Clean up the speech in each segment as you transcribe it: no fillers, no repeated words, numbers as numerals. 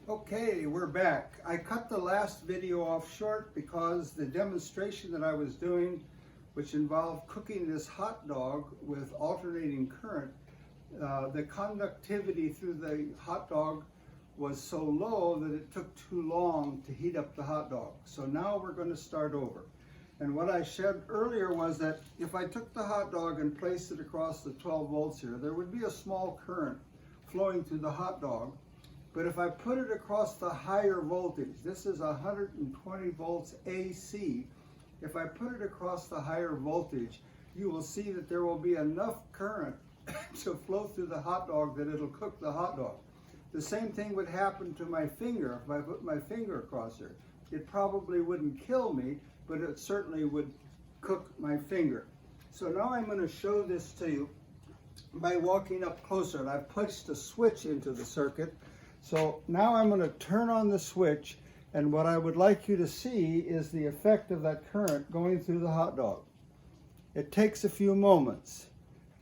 Okay, we're back. I cut the last video off short because the demonstration that I was doing, which involved cooking this hot dog with alternating current, the conductivity through the hot dog was so low that it took too long to heat up the hot dog. So now we're going to start over. And what I said earlier was that if I took the hot dog and placed it across the 12 volts here, there would be a small current flowing through the hot dog. But if I put it across the higher voltage, this is 120 volts AC, if I put it across the higher voltage, you will see that there will be enough current to flow through the hot dog that it'll cook the hot dog. The same thing would happen to my finger if I put my finger across here. It probably wouldn't kill me, but it certainly would cook my finger. So now I'm going to show this to you by walking up closer. And I've placed a switch into the circuit. So now I'm going to turn on the switch, and what I would like you to see is the effect of that current going through the hot dog. It takes a few moments,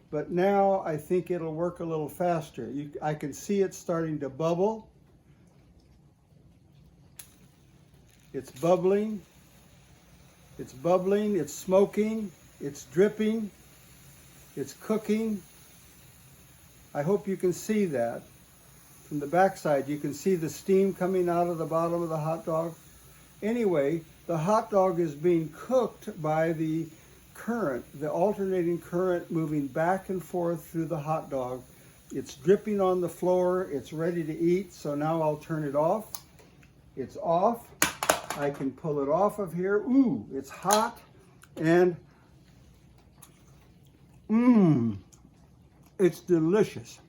but now I think it'll work a little faster. I can see it starting to bubble. It's bubbling. It's bubbling, it's smoking, it's dripping, it's cooking. I hope you can see that. From the backside, you can see the steam coming out of the bottom of the hot dog. Anyway, the hot dog is being cooked by the current, the alternating current moving back and forth through the hot dog. It's dripping on the floor, it's ready to eat, so now I'll turn it off. It's off. I can pull it off of here. Ooh, it's hot, and it's delicious.